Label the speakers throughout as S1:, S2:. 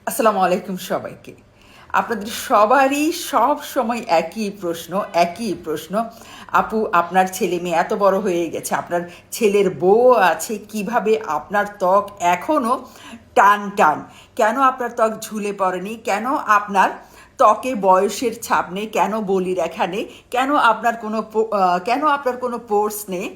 S1: আসসালামু আলাইকুম সবাইকে। আপনাদের সবারই সব সময় একই প্রশ্ন, আপু আপনার ছেলে মেয়ে এত বড় হয়ে গেছে, আপনার ছেলের বউ আছে, কিভাবে আপনার ত্বক এখনও টান টান? কেন আপনার ত্বক ঝুলে পড়েনি? কেন আপনার ত্বকে বয়সের ছাপ নেই? কেন বলিরেখা নেই? কেন আপনার কোনো পোর্স নেই?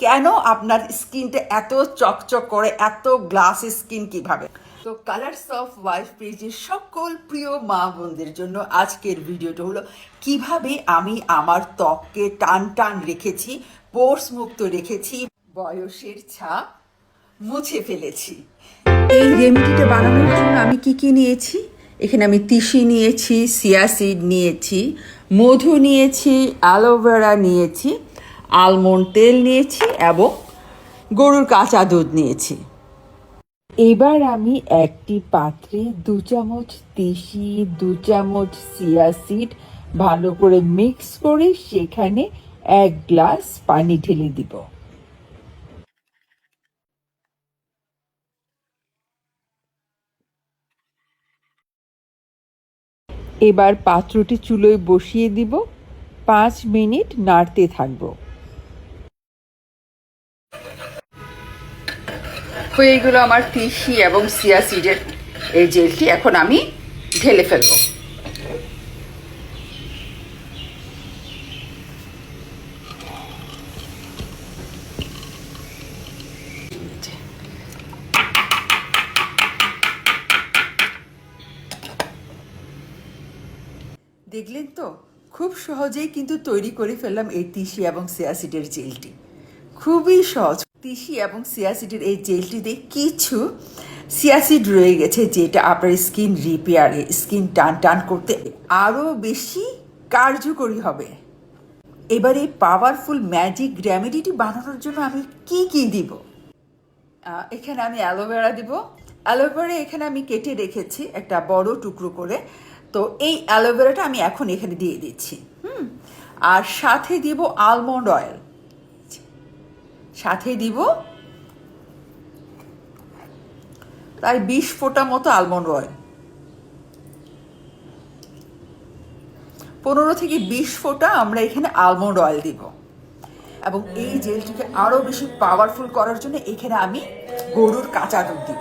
S1: কেন আপনার স্কিনটা এত চকচক করে, এত গ্লাস স্কিন কিভাবে? তো কালার্স অফ ওয়াইফ পেজের সকল প্রিয় মা বোনদের জন্য আজকের ভিডিওটা হলো কিভাবে আমি আমার ত্বককে টান টান রেখেছি, পোর্স মুক্ত রেখেছি, বয়সের ছাপ মুছে ফেলেছি। এই রেমেডিটা বানানোর জন্য আমি কি নিয়েছি? এখানে আমি তিসি নিয়েছি, চিয়া সিড নিয়েছি, মধু নিয়েছি, অ্যালোভেরা নিয়েছি, আলমন্ড তেল নিয়েছি এবং গরুর কাঁচা দুধ নিয়েছি। এবার আমি একটি পাত্রে 2 চামচ তিসি, 2 চামচ চিয়া সিড ভালো করে মিক্স করে সেখানে 1 গ্লাস পানি ঢেলে দিব। এবার পাত্রটি চুলোয় বসিয়ে দিব, 5 মিনিট নাড়তে থাকবো। হয়ে গেল আমার তিসি এবং চিয়া সিডের এই জেলটি। এখন আমি ঢেলে ফেলবো। দেখলেন তো, খুব সহজেই কিন্তু তৈরি করে ফেললাম এই তিসি এবং চিয়া সিডের জেলটি। খুবই সহজ। তিসি এবং চিয়া সিডের এই জেলটিতে কিছু চিয়া সিড রয়ে গেছে যেটা আপনার স্কিন রিপেয়ারে, স্কিন টান টান করতে আরও বেশি কার্যকরী হবে। এবার এই পাওয়ারফুল ম্যাজিক রেমেডিটি বানানোর জন্য আমি কি দিব? এখানে আমি অ্যালোভেরা দিব। অ্যালোভেরা এখানে আমি কেটে রেখেছি একটা বড় টুকরো করে। তো এই অ্যালোভেরাটা আমি এখন এখানে দিয়ে দিচ্ছি। আর সাথে দিব আলমন্ড অয়েল, সাথে দিব প্রায় 20 ফোঁটা মতো আলমন্ড অয়েল। 15 থেকে 20 ফোঁটা আমরা এখানে আলমন্ড অয়েল দিব। এবং এই জেলটিকে আরো বেশি পাওয়ারফুল করার জন্য এখানে আমি গরুর কাঁচা দুধ দিব।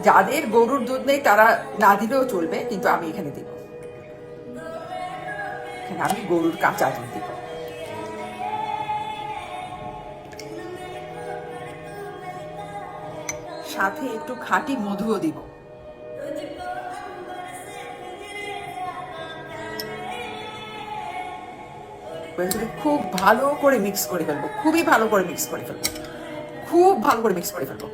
S1: যাদের গরুর দুধ নেই তারা না দিলেও চলবে, কিন্তু আমি এখানে দিব। এখানে আমি গরুর কাঁচা দুধ দিব। সাথে একটু খাঁটি মধুও দিব। খুব ভালো করে মিক্স করে ফেলবো, খুবই ভালো করে মিক্স করে ফেলবো, খুব ভালো করে মিক্স করে ফেলবো।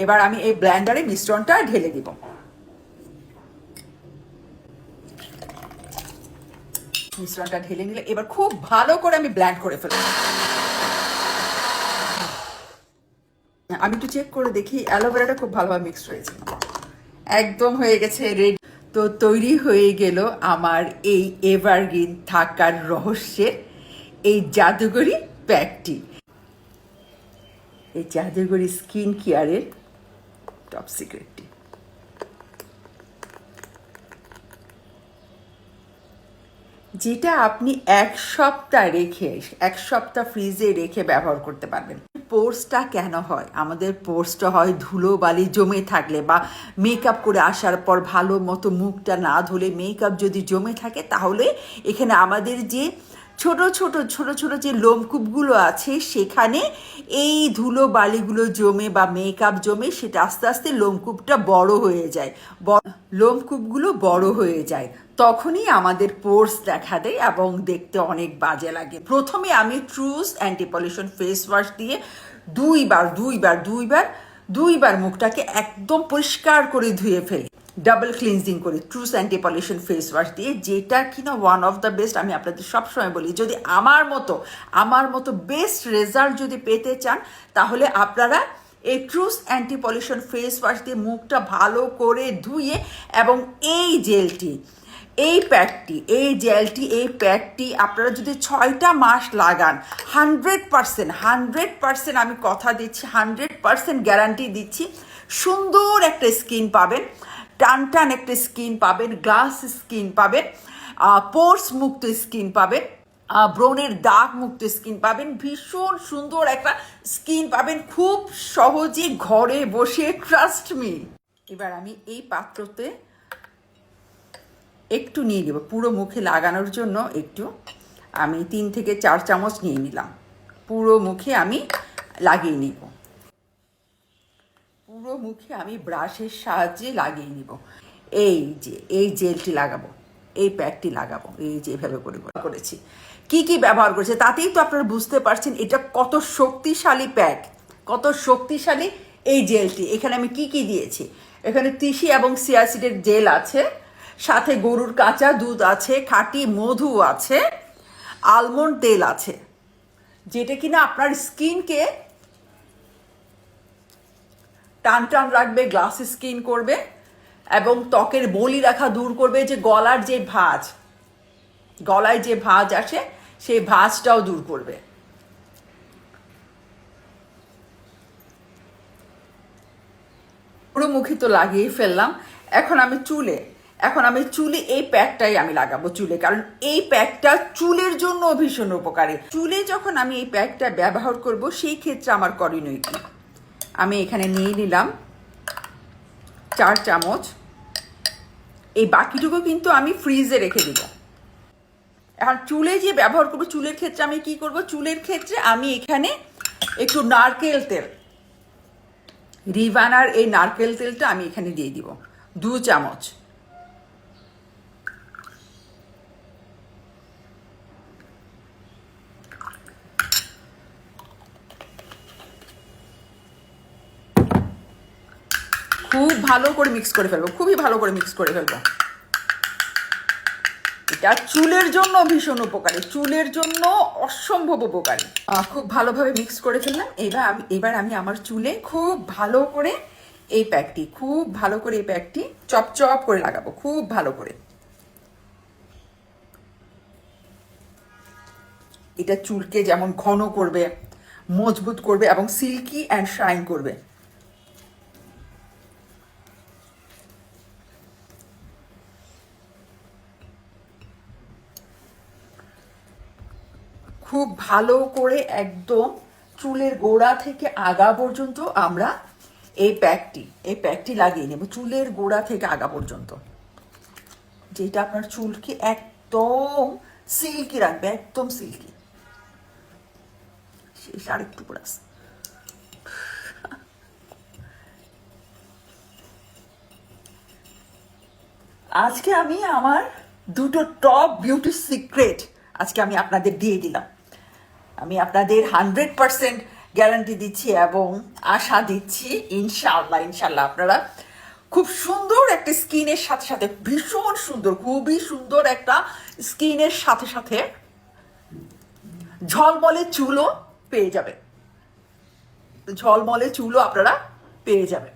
S1: এবার আমি এই ব্লেন্ডারে মিশ্রণটা ঢেলে দিব। মিশ্রণটা ঢেলে নিলে এবার খুব ভালো করে আমি ব্লেন্ড করে ফেলবো। আমি একটু চেক করে দেখি অ্যালোভেরাটা খুব ভালোভাবে মিক্স হয়েছে, একদম হয়ে গেছে, রেডি। তো তৈরি হয়ে গেল আমার এই এভারগ্রিন থাকার রহস্যের এই জাদুকরি প্যাকটি, এই জাদুকরি স্কিন কেয়ারের টপ সিক্রেটটি। যেটা আপনি 1 সপ্তাহ ফ্রিজে রেখে ব্যবহার করতে পারবেন। পোর্সটা কেন হয়? আমাদের পোর্সটা হয় ধুলো বালি জমে থাকলে বা মেকআপ করে আসার পর ভালো মতো মুখটা না ধুলে মেকআপ যদি জমে থাকে, তাহলে এখানে আমাদের যে ছোট ছোট যে লোমকূপগুলো আছে সেখানে এই ধুলো বালিগুলো জমে বা মেকআপ জমে সেটা আস্তে আস্তে লোমকূপটা বড় হয়ে যায়, লোমকূপগুলো বড় হয়ে যায়, তখনই আমাদের পোর্স দেখা দেয় এবং দেখতে অনেক বাজে লাগে। প্রথমে আমি truce anti pollution face wash দিয়ে দুইবার মুখটাকে একদম পরিষ্কার করে ধুয়ে ফেলি, ডাবল ক্লিনজিং করি truce anti pollution face wash দিয়ে, যেটা কিনা ওয়ান অফ দ্য বেস্ট। আমি আপনাদের সবসময় বলি, যদি আমার মতো বেস্ট রেজাল্ট যদি পেতে চান তাহলে আপনারা এই truce anti pollution face wash দিয়ে মুখটা ভালো করে ধুয়ে এবং এই জেলটি, এই প্যাকটি, এই জেলটি, এই প্যাকটি আপনারা যদি 6টা মাস লাগান 100% আমি কথা দিচ্ছি, 100% গ্যারান্টি দিচ্ছি, সুন্দর একটা স্কিন পাবেন, টান একটা স্কিন পাবেন, গ্লাস স্কিন পাবেন, পোর্স মুক্ত স্কিন পাবেন, ব্রণের দাগ মুক্ত স্কিন পাবেন, ভীষণ সুন্দর একটা স্কিন পাবেন খুব সহজে ঘরে বসে, ট্রাস্ট মি। এবার আমি এই পাত্রতে একটু নিয়ে নেব, পুরো মুখে লাগানোর জন্য একটু আমি 3 থেকে 4 চামচ নিয়ে নিলাম, পুরো মুখে আমি লাগিয়ে নিব, পুরো মুখে আমি ব্রাশের সাহায্যে লাগিয়ে নিব। এই যে এই জেলটি লাগাবো, এই প্যাকটি লাগাবো, এই যে এভাবে করেছি, কি ব্যবহার করেছে তাতেই তো আপনারা বুঝতে পারছেন এটা কত শক্তিশালী প্যাক, কত শক্তিশালী এই জেলটি। এখানে আমি কি দিয়েছি, এখানে তিসি এবং সিয়াসিডের জেল আছে, সাথে গরুর কাঁচা দুধ আছে, খাঁটি মধু আছে, আলমন্ড তেল আছে, যেটা কিনা আপনার স্কিনকে টান রাখবে, গ্লাস স্কিন করবে এবং ত্বকের বলি রাখা দূর করবে, যে গলায় যে ভাঁজ আসে সেই ভাঁজটাও দূর করবে। পুরো মুখে তো লাগিয়ে ফেললাম, এখন আমি চুলে এই প্যাকটাই আমি লাগাবো চুলে, কারণ এই প্যাকটা চুলের জন্য ভীষণ উপকারী। চুলে যখন আমি এই প্যাকটা ব্যবহার করব সেই ক্ষেত্রে আমার করণীয় কি, আমি এখানে নিয়ে নিলাম 4 চামচ, এই বাকিটুকু কিন্তু আমি ফ্রিজে রেখে দিব। এখন চুলে যে ব্যবহার করবো, চুলের ক্ষেত্রে আমি কি করব, চুলের ক্ষেত্রে আমি এখানে একটু নারকেল তেল, রিভানার এই নারকেল তেলটা আমি এখানে দিয়ে দিব 2 চামচ। খুব ভালো করে মিক্স করে ফেলবো, খুবই ভালো করে মিক্স করে ফেলবো। এটা চুলের জন্য ভীষণ উপকারী, চুলের জন্য অসম্ভব উপকারী। খুব ভালোভাবে মিক্স করে ফেললাম। এবার আমি আমার চুলে খুব ভালো করে এই প্যাকটি চপ করে লাগাবো, খুব ভালো করে। এটা চুলকে যেমন ঘন করবে, মজবুত করবে এবং সিল্কি অ্যান্ড শাইন করবে। খুব ভালো করে একদম চুলের গোড়া থেকে আগা পর্যন্ত আমরা এই প্যাকটি লাগিয়ে নেব, চুলের গোড়া থেকে আগা পর্যন্ত, যেটা আপনার চুলকে একদম সিল্কি রাখবে, একদম সিল্কি। শেষ, আরেকটু ব্রাশ। আজকে আমি আমার 2টো টপ বিউটি সিক্রেট আজকে আমি আপনাদের দিয়ে দিলাম। আমি আপনাদের 100% গ্যারান্টি দিচ্ছি এবং আশা দিচ্ছি ইনশাআল্লাহ আপনারা খুব সুন্দর একটা স্কিনের সাথে ভীষণ সুন্দর, খুবই সুন্দর একটা স্কিনের সাথে ঝলমলে চুলও পেয়ে যাবেন, ঝলমলে চুলও আপনারা পেয়ে যাবেন।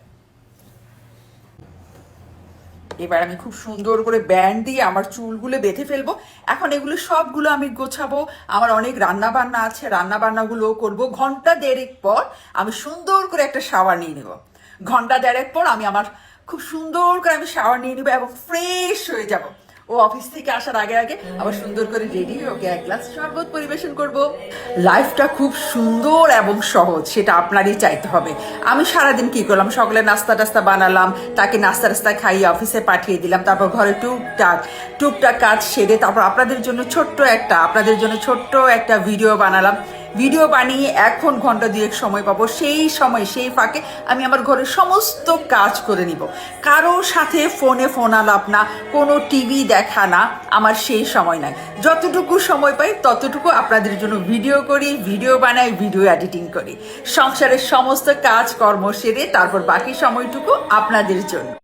S1: এবার আমি খুব সুন্দর করে ব্যান্ড দিয়ে আমার চুলগুলো বেঁধে ফেলবো। এখন এগুলো সবগুলো আমি গোছাবো, আমার অনেক রান্নাবান্না আছে, রান্নাবান্নাগুলোও করবো। ঘন্টা 1.5 পর আমি সুন্দর করে একটা শাওয়ার নিয়ে নেব, ঘন্টা 1.5 পর আমি আমার খুব সুন্দর করে আমি শাওয়ার নিয়ে নেবো এবং ফ্রেশ হয়ে যাব। ও অফিস থেকে আসার আগে আবার সুন্দর করে রেডি হয়ে ওকে 1 গ্লাস শরবত পরিবেশন করব। লাইফটা খুব সুন্দর এবং সহজ, সেটা আপনারই চাইতে হবে। আমি সারাদিন কি করলাম, সকালে নাস্তা বানালাম, তাকে নাস্তা খাইয়ে অফিসে পাঠিয়ে দিলাম, তারপর ঘরে টুকটাক কাজ সেরে তারপর আপনাদের জন্য ছোট্ট একটা ভিডিও বানালাম। ভিডিও বানিয়ে এখন ঘন্টা 2 সময় পাবো, সেই ফাঁকে আমি আমার ঘরের সমস্ত কাজ করে নিব। কারোর সাথে ফোন আলাপ না, কোনো টিভি দেখা না, আমার সেই সময় নাই। যতটুকু সময় পাই ততটুকু আপনাদের জন্য ভিডিও করি, ভিডিও বানাই, ভিডিও এডিটিং করি, সংসারের সমস্ত কাজকর্ম সেরে তারপর বাকি সময়টুকু আপনাদের জন্য।